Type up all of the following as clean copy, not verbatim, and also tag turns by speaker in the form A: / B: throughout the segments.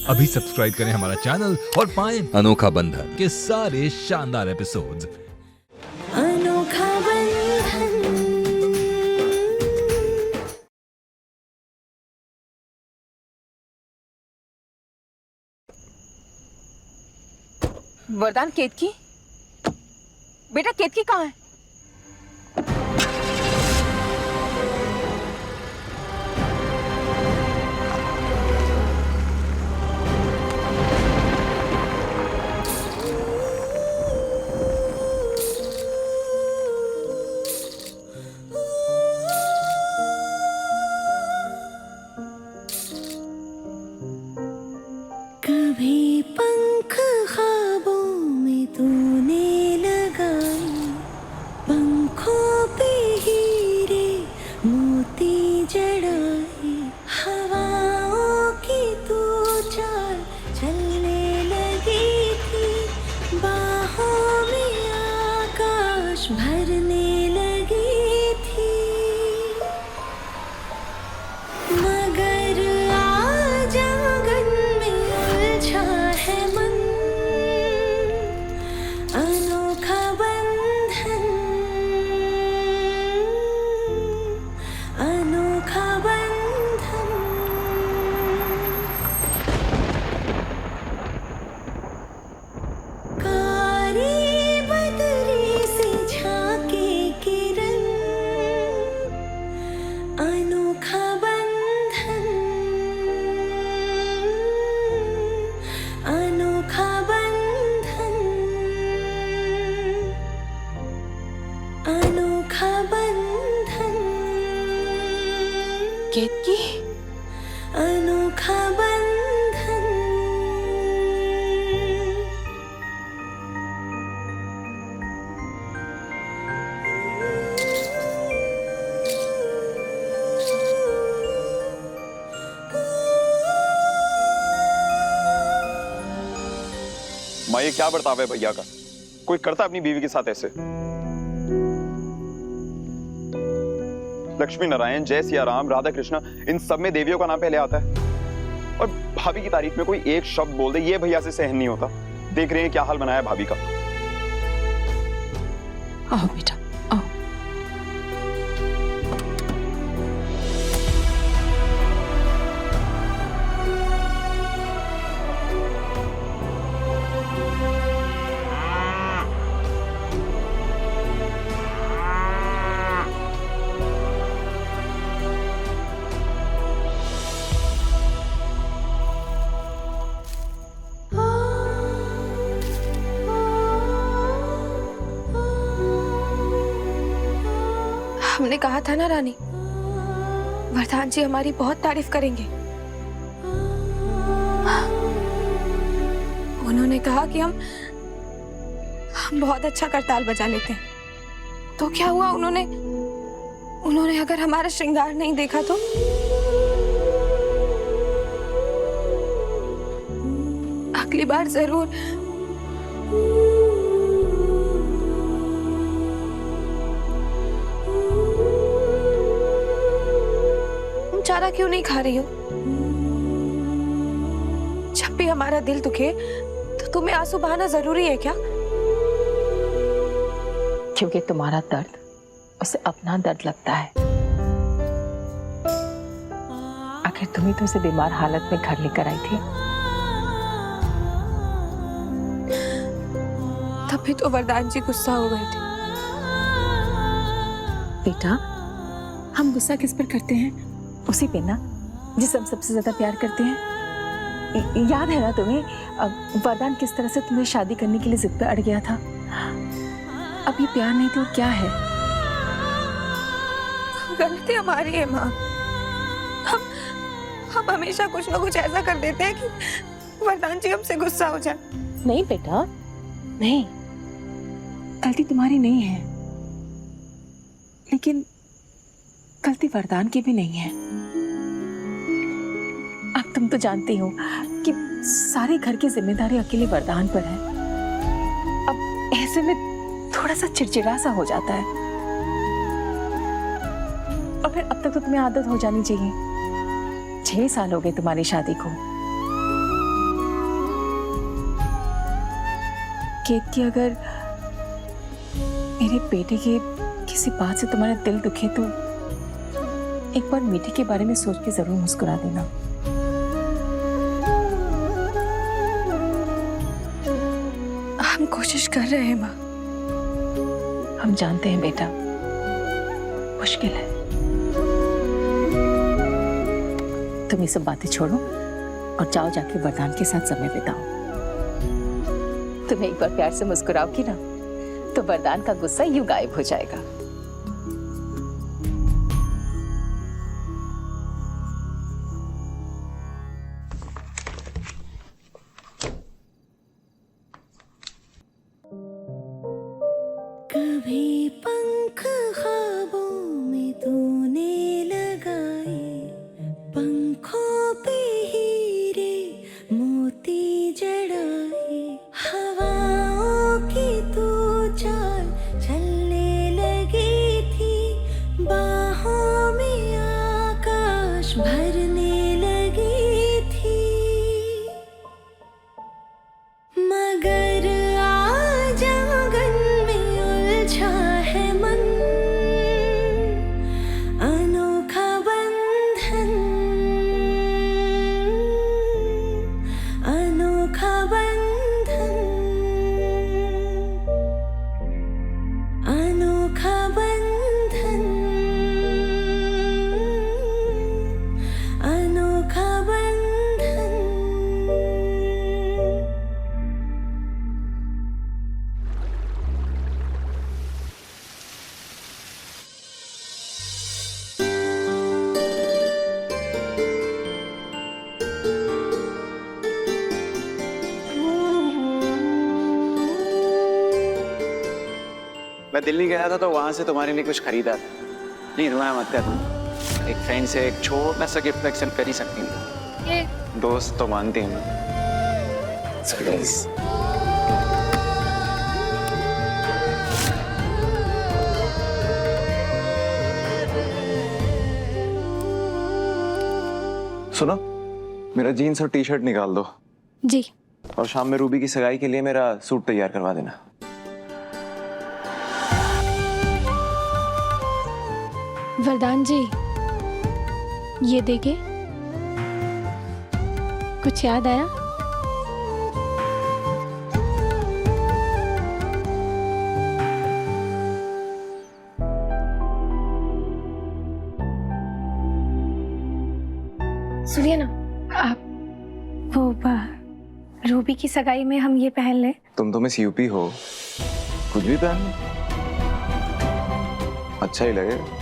A: अभी सब्सक्राइब करें हमारा चैनल और पाएं अनोखा बंधन के सारे शानदार एपिसोड्स।
B: अनोखा बंधन।
C: वरदान, केतकी बेटा, केतकी कहाँ है?
B: कभी पंख ख्वाबों में तूने लगाए, पंखों पे हीरे मोती जड़ाए, हवाओं की तू चाल चलने लगी थी, बाहों में आकाश भरने लगी थी, मगर आज आंगन में उलझा है मन, अनोखा बंधन, अनोखा बंधन। कारी बदरी से झांके किरण, अनोखा बंधन, अनोखा बंधन, अनोखा बंधन,
C: केतकी,
B: अनोखा बंधन।
D: माँ, ये क्या बर्ताव है भैया का? कोई करता अपनी बीवी के साथ ऐसे? लक्ष्मी नारायण, जय सिया राम, राधा कृष्णा, इन सब में देवियों का नाम पहले आता है। और भाभी की तारीफ में कोई एक शब्द बोल दे, ये भैया से सहन नहीं होता। देख रहे हैं क्या हाल बनाया भाभी का।
C: आओ बेटा, आओ। हमने कहा था ना रानी, वरदान जी हमारी बहुत तारीफ करेंगे। उन्होंने कहा कि हम बहुत अच्छा करताल बजा लेते हैं। तो क्या हुआ, उन्होंने अगर हमारा श्रृंगार नहीं देखा तो? अगली बार जरूर। चारा क्यों नहीं खा रही हो? जब भी हमारा दिल दुखे तो तुम्हें आंसू बहाना जरूरी है क्या?
E: क्योंकि तुम्हारा दर्द उसे अपना दर्द लगता है। आखिर तुम्ही तो उसे बीमार हालत में घर लेकर आई थी।
C: तब भी तो वरदान जी गुस्सा हो गए थे।
E: बेटा, हम गुस्सा किस पर करते हैं? उसी पे ना जिसे हम सबसे ज्यादा प्यार करते हैं। याद है ना तुम्हें, वरदान किस तरह से तुम्हें शादी करने के लिए जिद पे अड़ गया था? अब ये प्यार नहीं तो और क्या है?
C: गलती हमारी है माँ। हम हमेशा कुछ ना कुछ ऐसा कर देते हैं कि वरदान जी हमसे गुस्सा हो जाए।
E: नहीं बेटा, नहीं, गलती तुम्हारी नहीं है, लेकिन गलती वरदान की भी नहीं है। अब तुम तो जानती हो कि सारे घर की जिम्मेदारी अकेले वरदान पर है। अब ऐसे में थोड़ा सा चिड़चिड़ा सा हो जाता है। और फिर अब तक तो तुम्हें आदत हो जानी चाहिए। 6 साल हो गए तुम्हारी शादी को। केतकी, अगर मेरे बेटे के किसी बात से तुम्हारा दिल दुखे तो एक बार मीठी के बारे में सोच के जरूर मुस्कुरा देना।
C: हम कोशिश कर रहे हैं माँ।
E: हम जानते हैं बेटा, मुश्किल है। तुम ये सब बातें छोड़ो और जाओ जाके वरदान के साथ समय बिताओ। तुम्हें एक बार प्यार से मुस्कुराओगी ना तो वरदान का गुस्सा यूं गायब हो जाएगा।
B: कभी पंख ख्वाबों में तूने लगाए, पंखों पे हीरे मोती जड़ाए, हवाओं की तू चाल चलने लगी थी, बाहों में आकाश भरने लगी थी, मगर आज आंगन में उलझा है मन, अनोखा बंधन, अनोखा बंधन, अनोखा बंधन, अनोखा बंधन।
F: मैं दिल्ली गया था तो वहां से तुम्हारे लिए कुछ खरीदा था। नहीं रुलाया मत कर तुम। एक फ्रेंड से एक छोटा सा गिफ्ट एक्सेप्ट कर ही सकती हूँ।
C: ये
F: दोस्त तो मानती हूँ मैं। प्लीज। सुनो, मेरा जीन्स और टी शर्ट निकाल दो
C: जी।
F: और शाम में रूबी की सगाई के लिए मेरा सूट तैयार करवा देना।
G: वरदान जी, ये देखे, कुछ याद आया?
C: सुनिए ना, आप वो रूबी की सगाई में हम ये पहन लें।
F: तुम तो मिस यूपी हो, कुछ भी पहन लो, अच्छा ही लगेगा।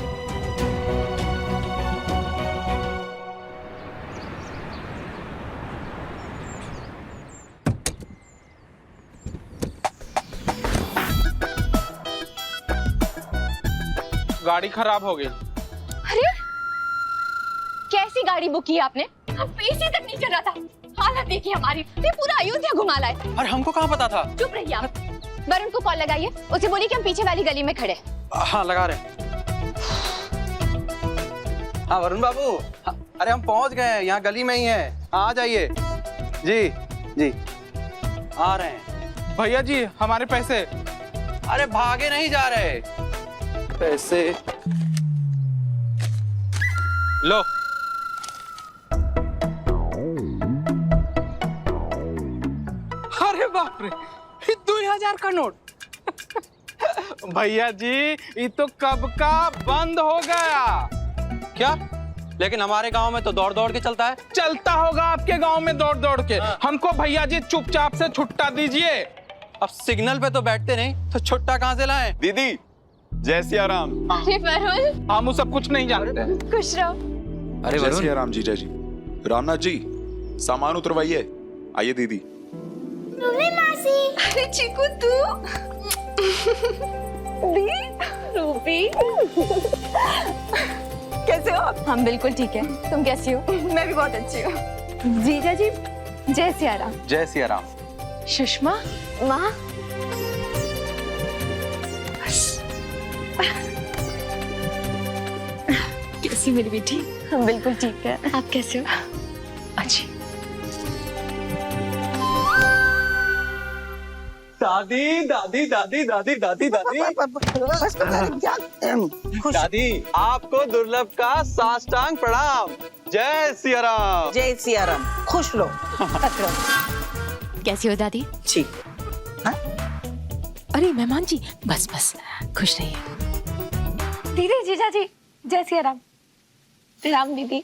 H: गाड़ी खराब हो गई।
I: अरे कैसी गाड़ी बुक की आपने? हम पैसे तक नहीं चल रहा था। हालत देखिए हमारी, ये पूरा अयोध्या घुमा लाए।
H: और हमको कहाँ पता था?
I: चुप रहिए आप। वरुण को कॉल लगाइए, उसे बोलिए कि हम पीछे वाली गली में खड़े।
H: हाँ लगा रहे। हाँ वरुण बाबू, हाँ, अरे हम पहुंच गए हैं, यहाँ गली में ही है, आ जाइए। जी जी आ रहे हैं। भैया जी हमारे पैसे। अरे भागे नहीं जा रहे पैसे। लो। अरे बाप रे, 2000 का नोट। भैया जी ये तो कब का बंद हो गया। क्या? लेकिन हमारे गांव में तो दौड़ दौड़ के चलता है। चलता होगा आपके गांव में दौड़ दौड़ के। हमको भैया जी चुपचाप से छुट्टा दीजिए। अब सिग्नल पे तो बैठते नहीं, तो छुट्टा कहाँ से लाएं?
D: दीदी जय सिया राम।
I: अरे वरुण,
H: हम वो सब कुछ नहीं जानते।
I: खुश रहो।
H: अरे
J: जय सिया राम जीजा जी। रामनाथ जी सामान उतरवाइए। आइए दीदी।
C: अरे चीकू तू
I: रूबी
C: कैसे हो आप?
I: हम बिल्कुल ठीक है, तुम कैसी हो?
C: मैं भी बहुत अच्छी हूँ।
I: जीजा जी जय सिया राम।
H: जय सिया राम।
G: सुषमा,
I: माँ
G: कैसी मेरी बेटी?
I: हम बिल्कुल ठीक है,
G: आप कैसे हो?
E: अच्छी।
F: दादी दादी दादी दादी दादी दादी दादी आपको दुर्लभ का साष्टांग प्रणाम। जय सिया राम।
K: जय सिया राम। खुश लो।
I: कैसी हो दादी?
K: जी।
E: अरे मेहमान जी, बस बस खुश रहिए।
C: दीदी, जीजा जी, जय सिया राम। राम दीदी।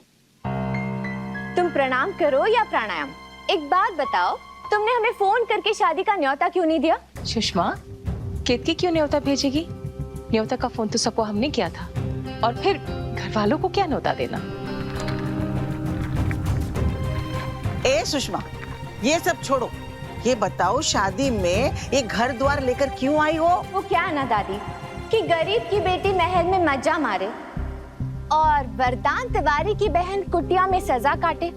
I: तुम प्रणाम करो या प्राणायाम, एक बात बताओ, तुमने हमें फोन करके शादी का न्योता क्यों नहीं दिया?
E: सुषमा, केतकी क्यों न्योता भेजेगी? न्योता का फोन तो सबको हमने किया था, और फिर घर वालों को क्या न्योता देना?
K: ए सुषमा, ये सब छोड़ो, ये बताओ शादी में ये घर द्वार लेकर क्यों आई हो?
I: वो क्या ना दादी कि गरीब की बेटी महल में मजा मारे और वरदान तिवारी की बहन कुटिया में सजा काटे।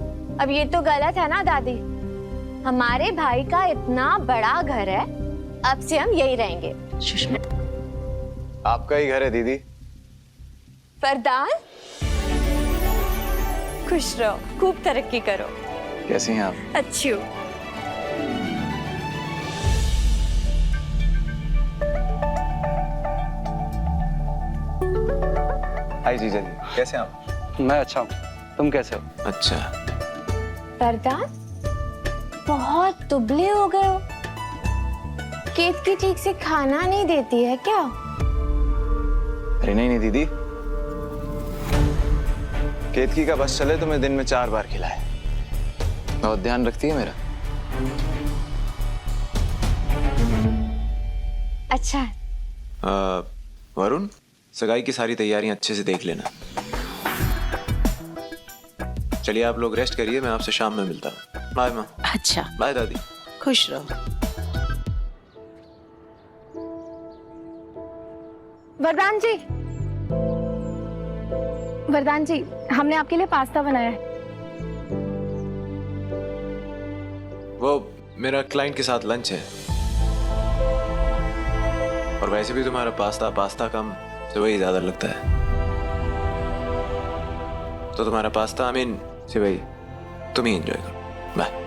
I: अब ये तो गलत है ना दादी। हमारे भाई का इतना बड़ा घर है, अब से हम यही रहेंगे।
E: सुषमा,
F: आपका ही घर है दीदी।
I: वरदान, खुश रहो, खूब तरक्की करो।
F: कैसी हैं आप?
I: अच्छी हो।
F: हाय जीजा जी, कैसे हैं आप? मैं अच्छा हूँ, तुम कैसे हो? अच्छा।
I: वरदान, बहुत दुबले हो गए हो। केतकी ठीक से खाना नहीं देती है क्या?
F: अरे नहीं नहीं दीदी, केतकी का बस चले तो मैं दिन में 4 बार खिलाए। बहुत ध्यान रखती है मेरा।
I: अच्छा।
F: वरुण, सगाई की सारी तैयारियां अच्छे से देख लेना। चलिए आप लोग रेस्ट करिए, मैं आपसे शाम में मिलता हूँ। बाय माँ।
E: अच्छा,
F: बाय दादी।
K: खुश रहो।
C: वरदान जी, वरदान जी, हमने आपके लिए पास्ता बनाया है।
F: वो मेरा क्लाइंट के साथ लंच है, और वैसे भी तुम्हारा पास्ता कम से वही ज्यादा लगता है, तो तुम्हारा पास्ता आई मीन से वही तुम ही एंजॉय करो। बाय।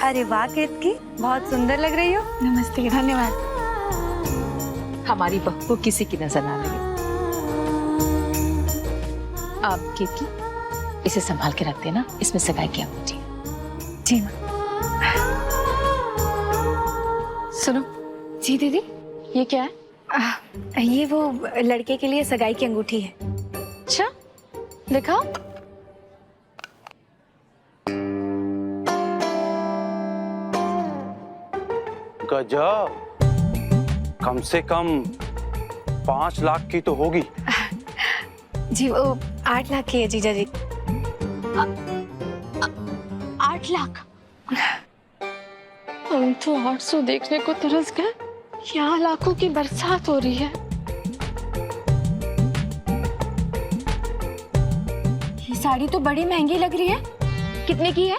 C: अरे वाह केतकी, बहुत सुंदर लग रही हो। नमस्ते। धन्यवाद।
E: हमारी बहू को किसी की नजर ना लगे। आप केतकी, इसे संभाल के रख देना, इसमें सगाई की अंगूठी है।
C: जी माँ।
E: सुनो।
C: जी दीदी।
E: ये क्या है?
C: ये वो लड़के के लिए सगाई की अंगूठी है।
E: अच्छा, दिखाओ।
L: गजब, कम से कम 5 लाख की तो होगी।
C: जी वो 8 लाख की है जीजा जी।
I: 8 लाख?
G: हम तो 800 देखने को तरस गए, यहाँ लाखों की बरसात हो रही है।
C: ये साड़ी तो बड़ी महंगी लग रही है।
I: कितने की है?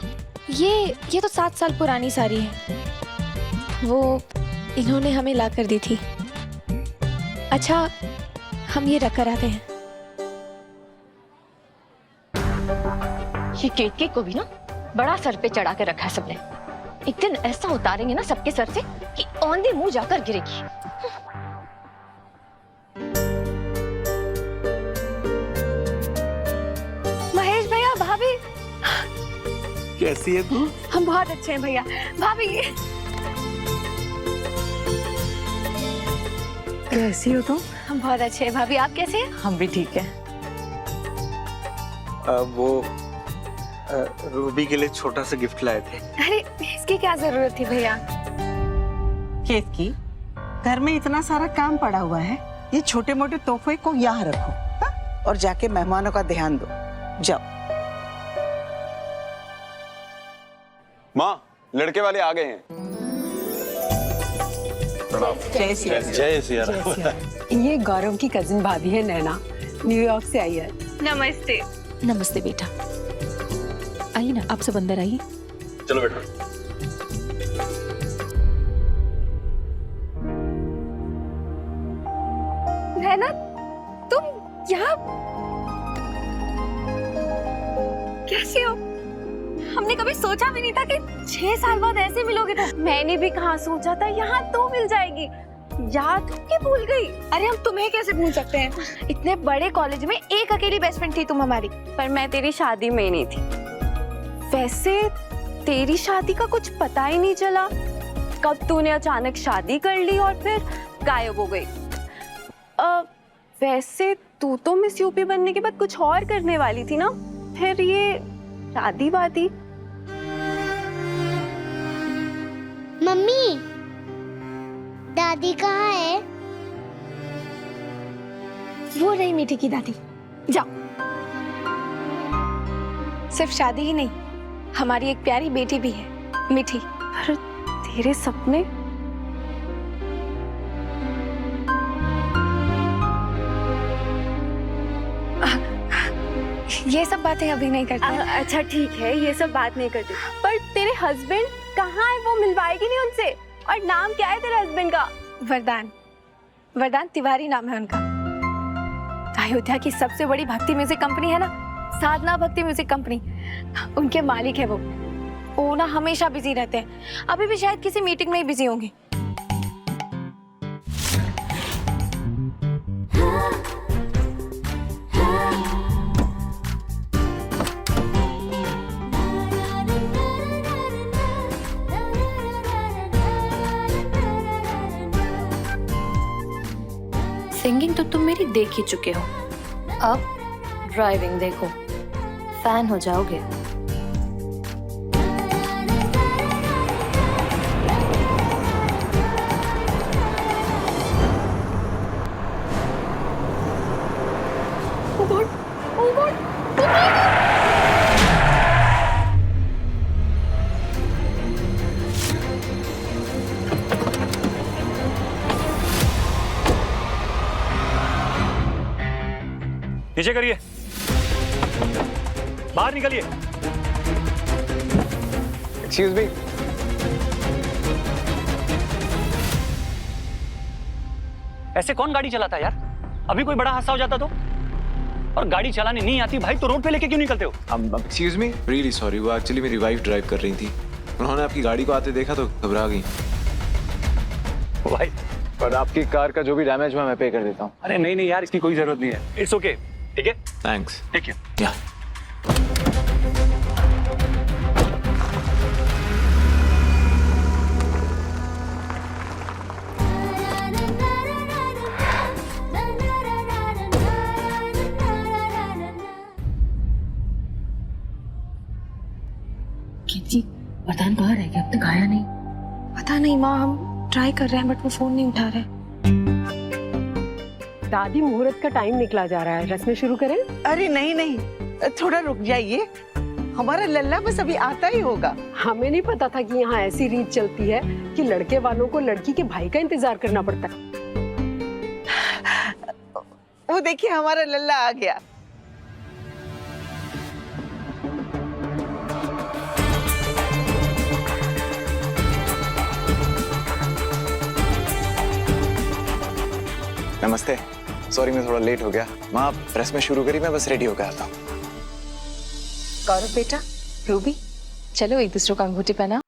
C: ये तो 7 साल पुरानी साड़ी है, वो इन्होंने हमें ला कर दी थी। अच्छा, हम ये रख कर आते हैं।
I: ये केतकी को भी ना बड़ा सर पे चढ़ा के रखा है सबने। एक दिन ऐसा उतारेंगे ना सबके सर से कि औंधे मुंह जाकर गिरेगी।
C: महेश भैया, भाभी,
L: कैसी है तू?
C: हम बहुत अच्छे हैं भैया। भाभी
E: कैसी हो तुम?
C: हम बहुत अच्छे हैं। भाभी आप कैसे हैं?
E: हम भी ठीक है।
L: वो रूबी के लिए छोटा सा गिफ्ट लाए थे।
C: अरे इसकी क्या जरूरत थी भैया?
K: केतकी, घर में इतना सारा काम पड़ा हुआ है, ये छोटे मोटे तोहफे को यहाँ रखो। हा? और जाके मेहमानों का ध्यान दो। जाओ।
D: माँ, लड़के वाले आ गए हैं।
K: जय सिया राम।
L: जय सिया राम।
E: ये गौरव की कजिन भाभी है नैना, न्यूयॉर्क से आई है।
C: नमस्ते।
E: नमस्ते बेटा, आइए ना, आप सब अंदर आइए।
L: चलो बेटा।
C: नैना, तुम यहाँ कैसे हो? हमने कभी सोचा भी नहीं था कि 6 साल बाद ऐसे मिलोगे तुम।
I: मैंने भी कहाँ सोचा था यहाँ तो मिल जाएगी। याद के भूल गई।
C: अरे हम तुम्हें कैसे भूल सकते हैं? इतने बड़े कॉलेज में एक अकेली बेस्ट फ्रेंड थी तुम हमारी।
I: पर मैं तेरी शादी में नहीं थी। वैसे तेरी शादी का कुछ पता ही नहीं चला। कब तूने अचानक शादी कर ली और फिर गायब हो गई। वैसे तू तो मिस यूपी बनने के बाद कुछ और करने वाली थी ना, फिर ये शादी वादी।
B: मम्मी, दादी कहाँ है?
C: वो रही मीठी की दादी। जाओ। सिर्फ शादी ही नहीं, हमारी एक प्यारी बेटी भी है, मीठी।
I: पर तेरे सपने?
C: ये सब बातें अभी नहीं करते।
I: अच्छा ठीक है, ये सब बात नहीं करती। पर तेरे हस्बैंड कहाँ है? वो मिलवाएगी नहीं उनसे? और नाम क्या है तेरे हस्बैंड का?
C: वरदान, वरदान तिवारी नाम है उनका। अयोध्या की सबसे बड़ी भक्ति म्यूजिक कंपनी है ना, साधना भक्ति म्यूजिक कंपनी, उनके मालिक है वो ना हमेशा बिजी रहते हैं। अभी भी शायद किसी मीटिंग में ही बिजी होंगे।
G: सिंगिंग तो तुम मेरी देख ही चुके हो, अब ड्राइविंग देखो, फैन हो जाओगे।
L: नीचे करिए, बाहर निकलिए।
F: Excuse me.
L: ऐसे कौन गाड़ी चलाता है यार? अभी कोई बड़ा हादसा हो जाता तो? और गाड़ी चलाने नहीं आती भाई तो रोड पे लेके क्यों निकलते हो?
M: एक्सक्यूज मी, रियली सॉरी, वो एक्चुअली मेरी वाइफ ड्राइव कर रही थी, उन्होंने आपकी गाड़ी को आते देखा तो घबरा गई।
F: भाई, पर आपकी कार का जो भी डैमेज हुआ मैं पे कर देता हूँ।
L: अरे नहीं नहीं यार, इसकी कोई जरूरत नहीं है। इट्स ओके, ठीक है?
M: थैंक्स।
L: ठीक है।
M: या
E: जी, वरदान कहाँ रह गया? अब तक आया नहीं।
C: पता नहीं माँ, हम ट्राई कर रहे हैं बट वो फोन नहीं उठा रहे।
N: दादी, मुहूर्त का टाइम निकला जा रहा है, रस्में शुरू करें?
K: अरे नहीं नहीं, थोड़ा रुक जाइए, हमारा लल्ला बस अभी आता ही होगा।
N: हमें नहीं पता था कि यहाँ ऐसी रीत चलती है कि लड़के वालों को लड़की के भाई का इंतजार करना पड़ता है।
K: वो देखिए, हमारा लल्ला आ गया।
F: नमस्ते, सॉरी मैं थोड़ा लेट हो गया। माँ प्रेस में शुरू करी, मैं बस रेडी होकर आता हूँ।
E: गौरव बेटा, रूबी, चलो एक दूसरे को अंगूठी पहना।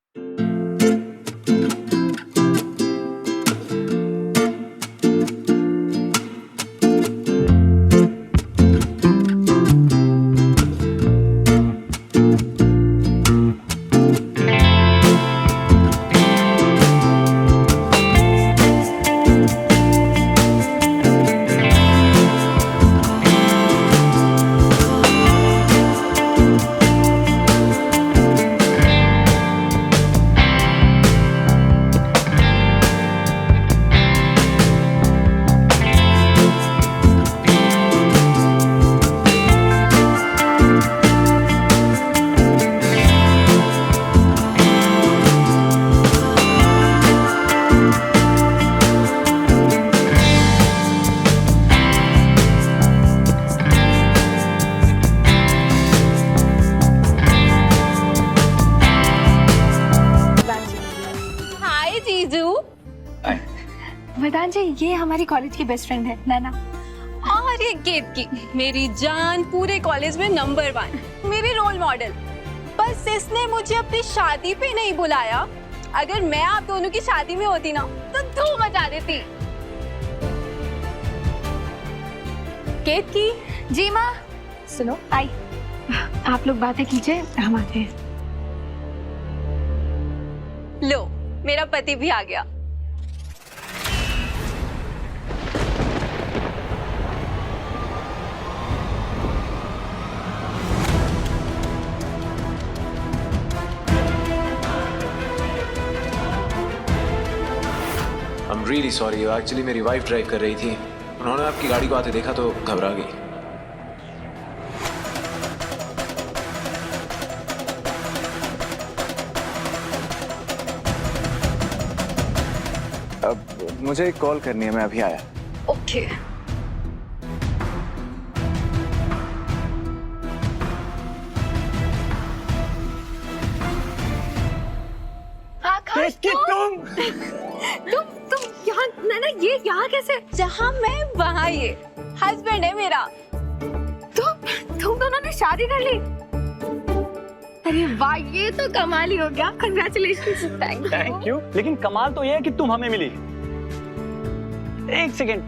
C: जी ये हमारी कॉलेज की बेस्ट फ्रेंड है नैना।
O: और ये केतकी, मेरी जान, पूरे कॉलेज में नंबर 1, मेरी रोल मॉडल। बस इसने मुझे अपनी शादी पे नहीं बुलाया। अगर मैं आप दोनों की शादी में होती ना तो धूम मचा देती। केतकी।
C: जी माँ। सुनो आई, आप लोग बातें कीजिए, हम आते हैं।
O: लो, मेरा पति भी आ गया।
M: I'm really sorry, एक्चुअली मेरी वाइफ ड्राइव कर रही थी, उन्होंने आपकी गाड़ी को आते देखा तो घबरा गई।
F: अब मुझे एक कॉल करनी है, मैं अभी आया।
O: ओके।
C: आकाश तुम यहाँ नैना, ये यहाँ कैसे?
O: जहाँ मैं वहाँ ये हस्बैंड है मेरा।
C: तुम दोनों ने शादी कर ली? अरे वाह, ये तो कमाल ही हो गया। कंग्रेचुलेशंस।
L: Thank you. लेकिन कमाल तो ये है कि तुम हमें मिली। एक सेकेंड,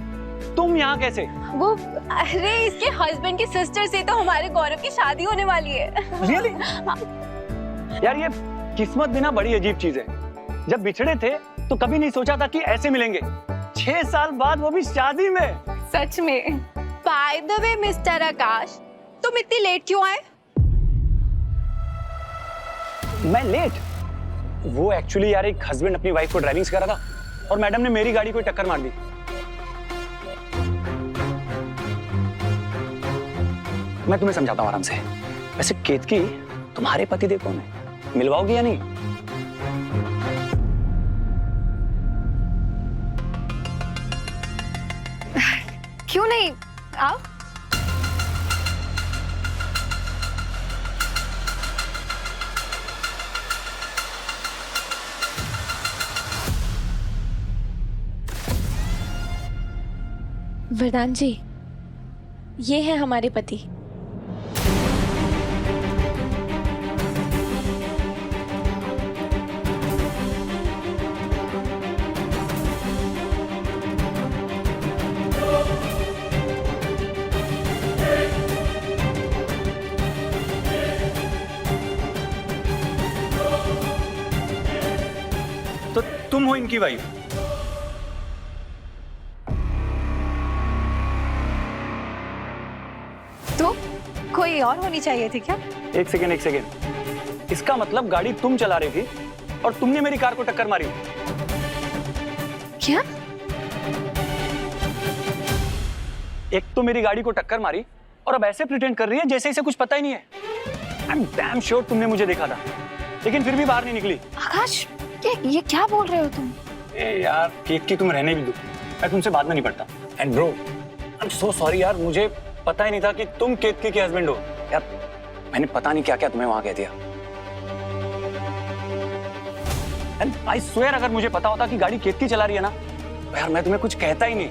L: तुम यहाँ कैसे?
O: वो अरे इसके हस्बैंड की सिस्टर से तो हमारे गौरव की शादी होने वाली है।
L: Really? यार ये किस्मत भी ना बड़ी अजीब चीज है। जब बिछड़े थे तो कभी नहीं सोचा था कि ऐसे मिलेंगे। 6 साल बाद वो भी शादी में।
O: सच में। बाय द वे मिस्टर आकाश, तुम इतनी लेट क्यों आए?
L: मैं लेट? वो एक्चुअली यार एक हस्बैंड अपनी वाइफ को ड्राइविंग सिखा रहा था और मैडम ने मेरी गाड़ी को टक्कर मार दी। मैं तुम्हें समझाता हूँ आराम से। वैसे केतकी, तुम्हारे पति देव कौन है? मिलवाओगी या नहीं?
C: क्यों नहीं, आओ।
E: वरदान जी, ये है हमारे पति।
L: तो तुम हो इनकी वाइफ?
C: तो कोई और होनी चाहिए थी क्या?
L: एक सेकेंड। इसका मतलब गाड़ी तुम चला रही थी और तुमने मेरी कार को टक्कर मारी।
C: क्या?
L: एक तो मेरी गाड़ी को टक्कर मारी और अब ऐसे प्रिटेंड कर रही है जैसे इसे कुछ पता ही नहीं है। आई एम डैम श्योर तुमने मुझे देखा था, लेकिन फिर भी बाहर नहीं निकली।
C: आकाश, ये क्या बोल रहे हो तुम?
L: ए यार केतकी, तुम रहने भी दो, मैं तुमसे बाद में नहीं पड़ता। And bro, I am so sorry यार, मुझे पता ही नहीं था कि तुम केतकी के हस्बैंड हो। यार मैंने पता नहीं क्या क्या तुम्हें वहां कह दिया। एंड आई स्वेयर, अगर मुझे पता होता कि गाड़ी केतकी चला रही है ना, तो यार मैं तुम्हें कुछ कहता ही नहीं।